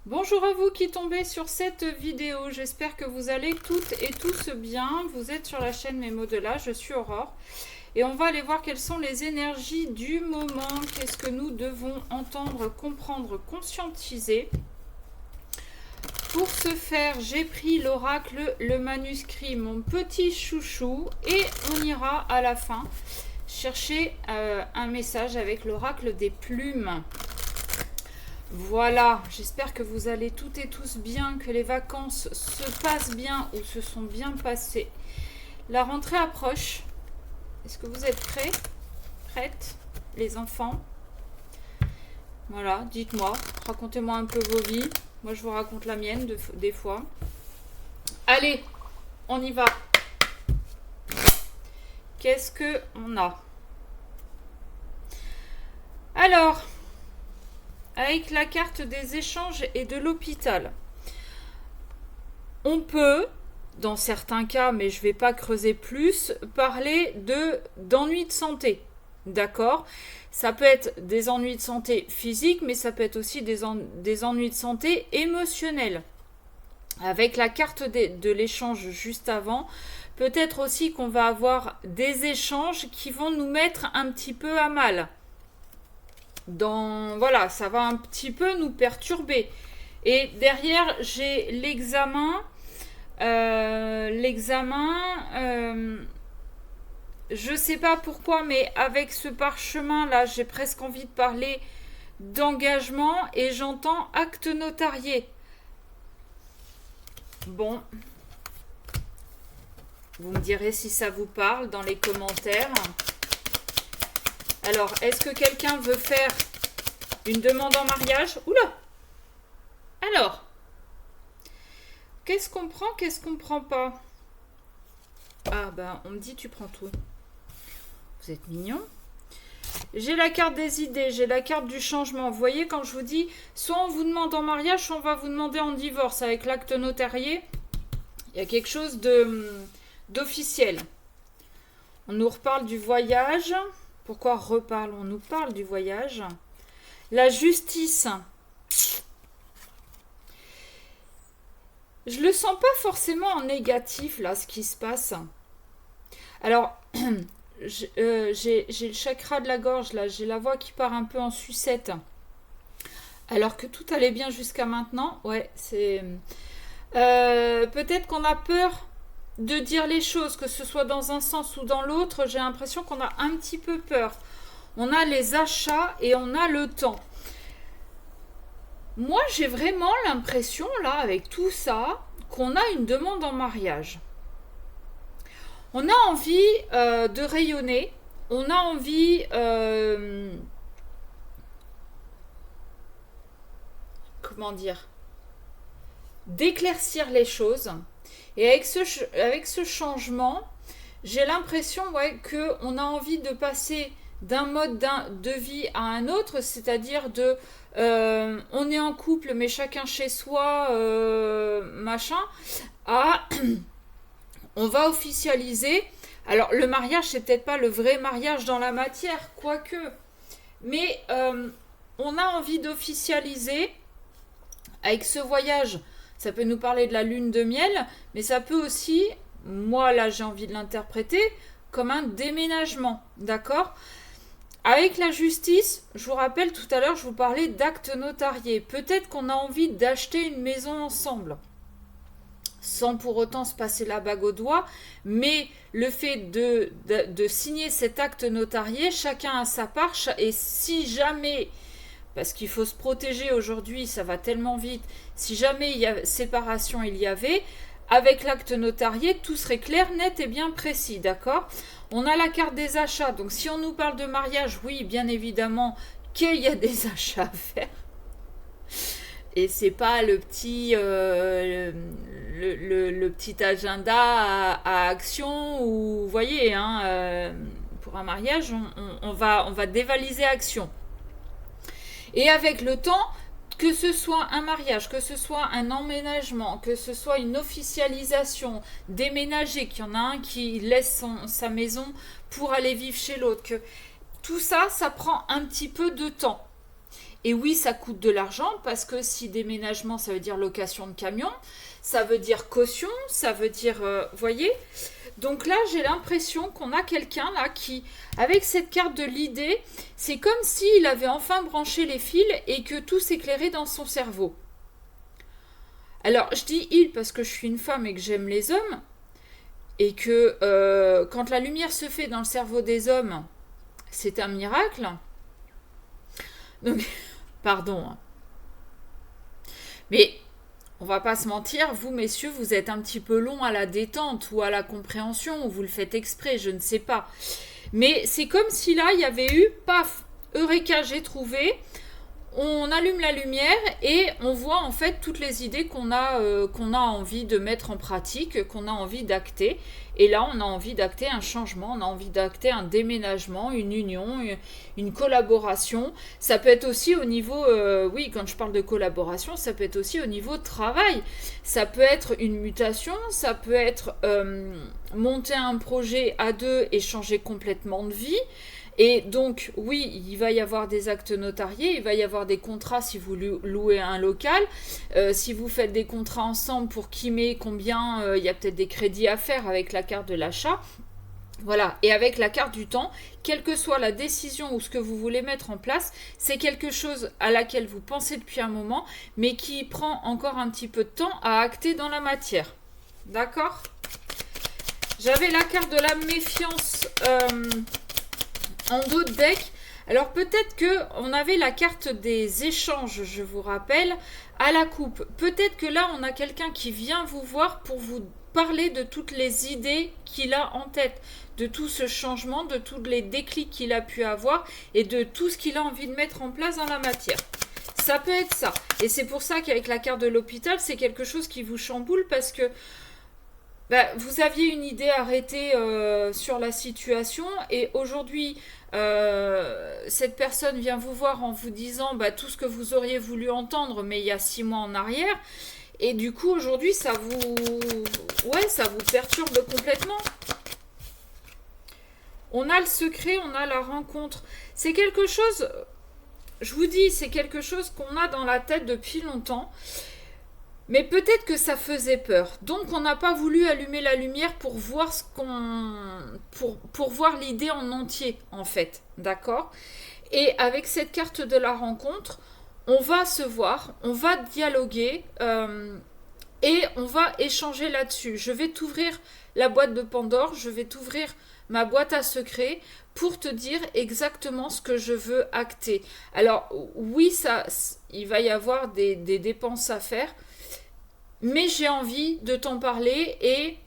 Bonjour à vous qui tombez sur cette vidéo, j'espère que vous allez toutes et tous bien. Vous êtes sur la chaîne Mémo de là, je suis Aurore. Et on va aller voir quelles sont les énergies du moment, qu'est-ce que nous devons entendre, comprendre, conscientiser. Pour ce faire, j'ai pris l'oracle, le manuscrit, mon petit chouchou, et on ira à la fin chercher un message avec l'oracle des plumes. Voilà, j'espère que vous allez toutes et tous bien, que les vacances se passent bien ou se sont bien passées. La rentrée approche. Est-ce que vous êtes prêts? Prêtes, les enfants? Voilà, dites-moi, racontez-moi un peu vos vies. Moi, je vous raconte la mienne des fois. Allez, on y va. Qu'est-ce qu'on a? Alors, avec la carte des échanges et de l'hôpital, on peut, dans certains cas, mais je ne vais pas creuser plus, parler d'ennuis de santé. D'accord? Ça peut être des ennuis de santé physiques, mais ça peut être aussi des ennuis de santé émotionnels. Avec la carte de l'échange juste avant, peut-être aussi qu'on va avoir des échanges qui vont nous mettre un petit peu à mal. Voilà, ça va un petit peu nous perturber. Et derrière, j'ai l'examen. Je sais pas pourquoi, mais avec ce parchemin là, j'ai presque envie de parler d'engagement et j'entends acte notarié. Bon, vous me direz si ça vous parle dans les commentaires. Alors, est-ce que quelqu'un veut faire une demande en mariage? Oula! Alors, qu'est-ce qu'on prend, qu'est-ce qu'on prend pas? Ah ben, on me dit tu prends tout. Vous êtes mignons. J'ai la carte des idées, j'ai la carte du changement. Vous voyez, quand je vous dis, soit on vous demande en mariage, soit on va vous demander en divorce. Avec l'acte notarié, il y a quelque chose d'officiel. On nous reparle du voyage. Pourquoi reparle? On nous parle du voyage. La justice. Je le sens pas forcément en négatif, là, ce qui se passe. Alors, j'ai le chakra de la gorge, là. J'ai la voix qui part un peu en sucette. Alors que tout allait bien jusqu'à maintenant. Ouais, c'est... peut-être qu'on a peur de dire les choses, que ce soit dans un sens ou dans l'autre. J'ai l'impression qu'on a un petit peu peur. On a les achats et on a le temps. Moi, j'ai vraiment l'impression, là, avec tout ça, qu'on a une demande en mariage. On a envie de rayonner. On a envie... comment dire? D'éclaircir les choses. Et avec ce changement, j'ai l'impression qu'on a envie de passer d'un mode de vie à un autre, c'est-à-dire on est en couple mais chacun chez soi, machin, à on va officialiser. Alors le mariage, c'est peut-être pas le vrai mariage dans la matière, quoique, mais on a envie d'officialiser avec ce voyage. Ça peut nous parler de la lune de miel, mais ça peut aussi, moi là j'ai envie de l'interpréter comme un déménagement, d'accord? Avec la justice, je vous rappelle tout à l'heure, je vous parlais d'actes notariés. Peut-être qu'on a envie d'acheter une maison ensemble, sans pour autant se passer la bague au doigt, mais le fait de signer cet acte notarié, chacun a sa part, et si jamais... Parce qu'il faut se protéger aujourd'hui, ça va tellement vite. Si jamais il y a séparation, il y avait, avec l'acte notarié, tout serait clair, net et bien précis, d'accord? On a la carte des achats, donc si on nous parle de mariage, oui, bien évidemment qu'il y a des achats à faire. Et c'est pas le petit, le petit agenda à action où, vous voyez, hein, pour un mariage, on va dévaliser action. Et avec le temps, que ce soit un mariage, que ce soit un emménagement, que ce soit une officialisation, déménager, qu'il y en a un qui laisse sa maison pour aller vivre chez l'autre, que tout ça, ça prend un petit peu de temps. Et oui, ça coûte de l'argent parce que si déménagement, ça veut dire location de camion, ça veut dire caution, ça veut dire, voyez. Donc là, j'ai l'impression qu'on a quelqu'un là qui, avec cette carte de l'idée, c'est comme s'il avait enfin branché les fils et que tout s'éclairait dans son cerveau. Alors, je dis il parce que je suis une femme et que j'aime les hommes et que quand la lumière se fait dans le cerveau des hommes, c'est un miracle. Donc, pardon. Mais on va pas se mentir, vous messieurs, vous êtes un petit peu long à la détente ou à la compréhension, ou vous le faites exprès, je ne sais pas. Mais c'est comme si là, il y avait eu, paf, Eureka, j'ai trouvé. On allume la lumière et on voit en fait toutes les idées qu'on a envie de mettre en pratique, qu'on a envie d'acter. Et là, on a envie d'acter un changement, on a envie d'acter un déménagement, une union, une collaboration. Ça peut être aussi au niveau, oui, quand je parle de collaboration, ça peut être aussi au niveau travail. Ça peut être une mutation, ça peut être monter un projet à deux et changer complètement de vie. Et donc, oui, il va y avoir des actes notariés, il va y avoir des contrats si vous louez un local. Si vous faites des contrats ensemble pour qui met combien, il y a peut-être des crédits à faire avec la carte de l'achat. Voilà, et avec la carte du temps, quelle que soit la décision ou ce que vous voulez mettre en place, c'est quelque chose à laquelle vous pensez depuis un moment, mais qui prend encore un petit peu de temps à acter dans la matière. D'accord ? J'avais la carte de la méfiance en dos de deck. Alors peut-être que on avait la carte des échanges, je vous rappelle, à la coupe. Peut-être que là, on a quelqu'un qui vient vous voir pour vous parler de toutes les idées qu'il a en tête, de tout ce changement, de tous les déclics qu'il a pu avoir et de tout ce qu'il a envie de mettre en place dans la matière. Ça peut être ça. Et c'est pour ça qu'avec la carte de l'hôpital, c'est quelque chose qui vous chamboule parce que vous aviez une idée arrêtée sur la situation et aujourd'hui, cette personne vient vous voir en vous disant tout ce que vous auriez voulu entendre, mais il y a 6 mois en arrière. Et du coup, aujourd'hui, ça vous perturbe complètement. On a le secret, on a la rencontre. C'est quelque chose, je vous dis, c'est quelque chose qu'on a dans la tête depuis longtemps. Mais peut-être que ça faisait peur. Donc on n'a pas voulu allumer la lumière pour voir pour voir l'idée en entier, en fait. D'accord ? Et avec cette carte de la rencontre, on va se voir, on va dialoguer et on va échanger là-dessus. Je vais t'ouvrir la boîte de Pandore, je vais t'ouvrir ma boîte à secrets pour te dire exactement ce que je veux acter. Alors oui, il va y avoir des dépenses à faire. Mais j'ai envie de t'en parler et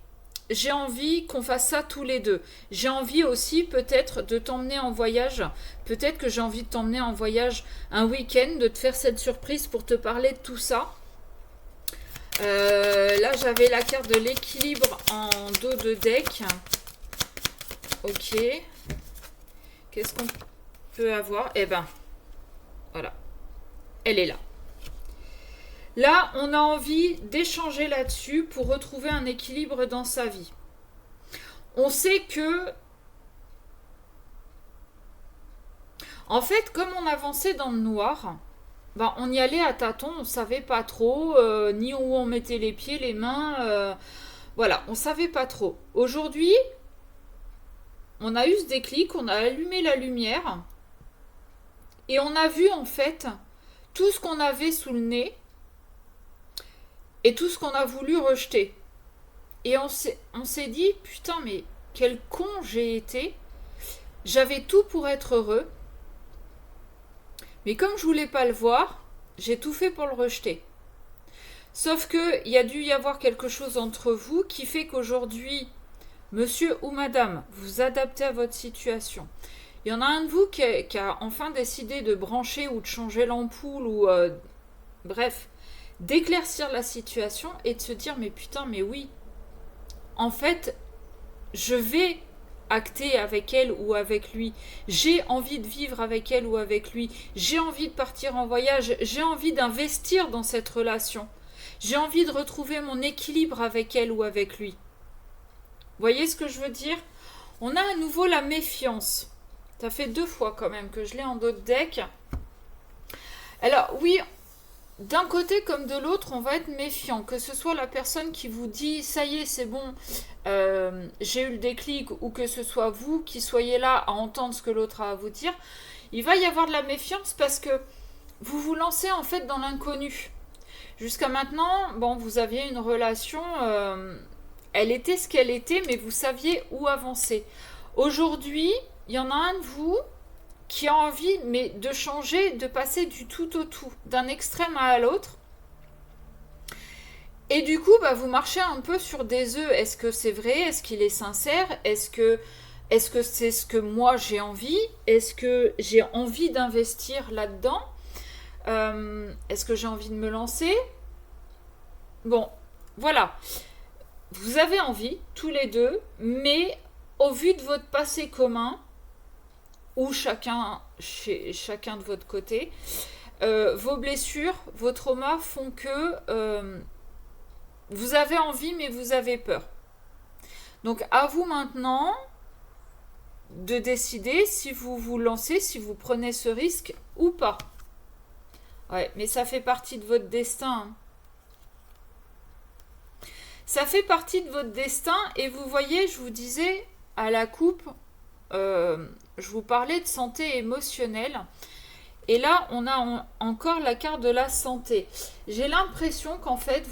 j'ai envie qu'on fasse ça tous les deux. J'ai envie aussi peut-être de t'emmener en voyage. Peut-être que j'ai envie de t'emmener en voyage un week-end, de te faire cette surprise pour te parler de tout ça. Là, j'avais la carte de l'équilibre en dos de deck. Ok. Qu'est-ce qu'on peut avoir ? Eh ben, voilà. Elle est là. Là, on a envie d'échanger là-dessus pour retrouver un équilibre dans sa vie. On sait que, en fait, comme on avançait dans le noir, on y allait à tâtons, on ne savait pas trop, ni où on mettait les pieds, les mains, voilà, on ne savait pas trop. Aujourd'hui, on a eu ce déclic, on a allumé la lumière, et on a vu en fait tout ce qu'on avait sous le nez, et tout ce qu'on a voulu rejeter. Et on s'est dit, putain, mais quel con j'ai été. J'avais tout pour être heureux. Mais comme je voulais pas le voir, j'ai tout fait pour le rejeter. Sauf que il y a dû y avoir quelque chose entre vous qui fait qu'aujourd'hui, monsieur ou madame, vous adaptez à votre situation. Il y en a un de vous qui a enfin décidé de brancher ou de changer l'ampoule ou bref, d'éclaircir la situation et de se dire mais putain mais oui, en fait je vais acter avec elle ou avec lui, j'ai envie de vivre avec elle ou avec lui, j'ai envie de partir en voyage, j'ai envie d'investir dans cette relation, j'ai envie de retrouver mon équilibre avec elle ou avec lui. Vous voyez ce que je veux dire ? On a à nouveau la méfiance. Ça fait 2 fois quand même que je l'ai en dos de deck. Alors oui, d'un côté comme de l'autre, on va être méfiant. Que ce soit la personne qui vous dit ça y est, c'est bon, j'ai eu le déclic, ou que ce soit vous qui soyez là à entendre ce que l'autre a à vous dire, il va y avoir de la méfiance parce que vous vous lancez en fait dans l'inconnu. Jusqu'à maintenant, bon, vous aviez une relation, elle était ce qu'elle était, mais vous saviez où avancer. Aujourd'hui, il y en a un de vous qui a envie mais de changer, de passer du tout au tout, d'un extrême à l'autre. Et du coup, bah, vous marchez un peu sur des œufs. Est-ce que c'est vrai? Est-ce qu'il est sincère? Est-ce que c'est ce que moi j'ai envie? Est-ce que j'ai envie d'investir là-dedans? Est-ce que j'ai envie de me lancer? Bon, voilà. Vous avez envie, tous les deux, mais au vu de votre passé commun, ou chacun de votre côté, vos blessures, vos traumas font que vous avez envie mais vous avez peur. Donc à vous maintenant de décider si vous vous lancez, si vous prenez ce risque ou pas. Ouais, mais ça fait partie de votre destin. Ça fait partie de votre destin et vous voyez, je vous disais à la coupe, je vous parlais de santé émotionnelle. Et là, on a encore la carte de la santé. J'ai l'impression qu'en fait,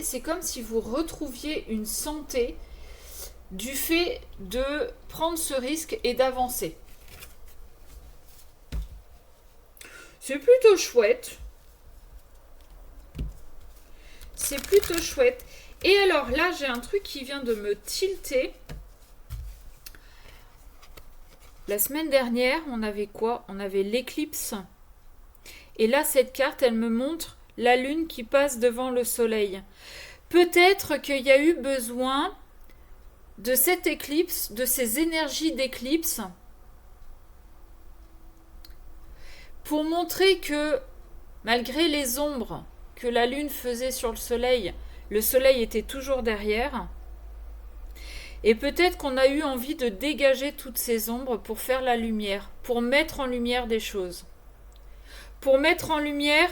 c'est comme si vous retrouviez une santé du fait de prendre ce risque et d'avancer. C'est plutôt chouette. C'est plutôt chouette. Et alors là, j'ai un truc qui vient de me tilter. La semaine dernière, on avait quoi? On avait l'éclipse. Et là, cette carte, elle me montre la lune qui passe devant le soleil. Peut-être qu'il y a eu besoin de cette éclipse, de ces énergies d'éclipse, pour montrer que, malgré les ombres que la lune faisait sur le soleil était toujours derrière. Et peut-être qu'on a eu envie de dégager toutes ces ombres pour faire la lumière, pour mettre en lumière des choses. Pour mettre en lumière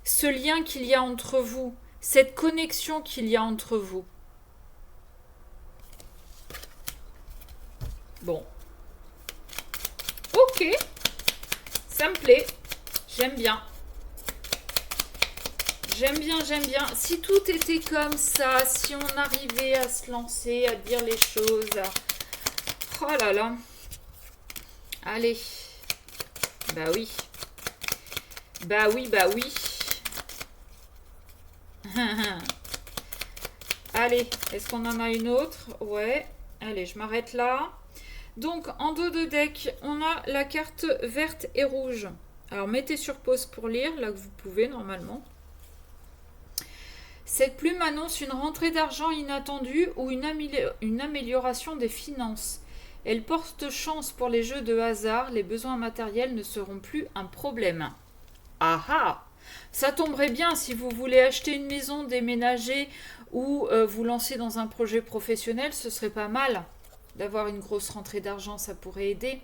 ce lien qu'il y a entre vous, cette connexion qu'il y a entre vous. Bon. Ok. Ça me plaît. J'aime bien. J'aime bien. Si tout était comme ça, si on arrivait à se lancer, à dire les choses. Oh là là. Allez. Bah oui. Bah oui. Allez, est-ce qu'on en a une autre? Ouais. Allez, je m'arrête là. Donc, en dos de deck, on a la carte verte et rouge. Alors, mettez sur pause pour lire, là que vous pouvez normalement. Cette plume annonce une rentrée d'argent inattendue ou une amélioration des finances. Elle porte chance pour les jeux de hasard, les besoins matériels ne seront plus un problème. Ah ah! Ça tomberait bien si vous voulez acheter une maison, déménager ou vous lancer dans un projet professionnel, ce serait pas mal d'avoir une grosse rentrée d'argent, ça pourrait aider.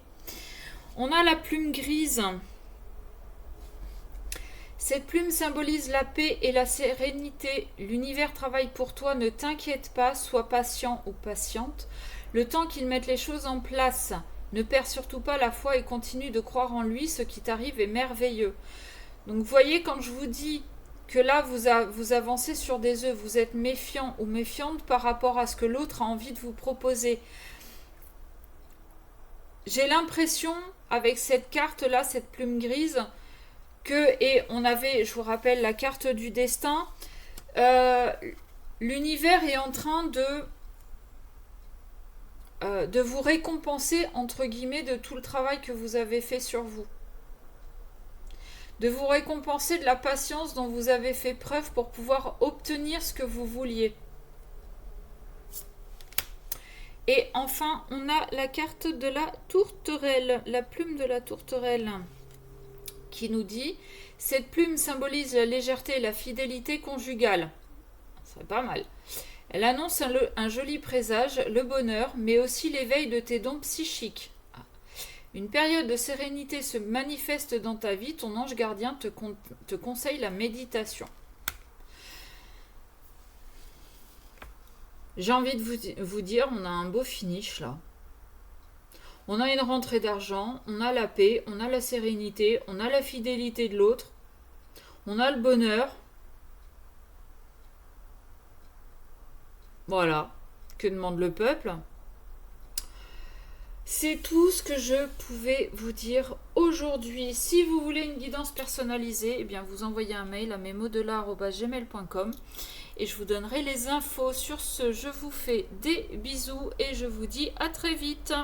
On a la plume grise. Cette plume symbolise la paix et la sérénité. L'univers travaille pour toi, ne t'inquiète pas, sois patient ou patiente. Le temps qu'il mette les choses en place. Ne perds surtout pas la foi et continue de croire en lui, ce qui t'arrive est merveilleux. Donc vous voyez, quand je vous dis que là vous avancez sur des œufs, vous êtes méfiant ou méfiante par rapport à ce que l'autre a envie de vous proposer. J'ai l'impression, avec cette carte-là, cette plume grise, et on avait, je vous rappelle, la carte du destin, l'univers est en train de vous récompenser, entre guillemets, de tout le travail que vous avez fait sur vous. De vous récompenser de la patience dont vous avez fait preuve pour pouvoir obtenir ce que vous vouliez. Et enfin, on a la carte de la tourterelle, la plume de la tourterelle, qui nous dit « Cette plume symbolise la légèreté et la fidélité conjugale. » C'est pas mal. Elle annonce un joli présage, le bonheur, mais aussi l'éveil de tes dons psychiques. Une période de sérénité se manifeste dans ta vie. Ton ange gardien te conseille la méditation. J'ai envie de vous dire, on a un beau finish là. On a une rentrée d'argent, on a la paix, on a la sérénité, on a la fidélité de l'autre, on a le bonheur. Voilà, que demande le peuple? C'est tout ce que je pouvais vous dire aujourd'hui. Si vous voulez une guidance personnalisée, eh bien vous envoyez un mail à mesmodelà@gmail.com et je vous donnerai les infos. Sur ce, je vous fais des bisous et je vous dis à très vite.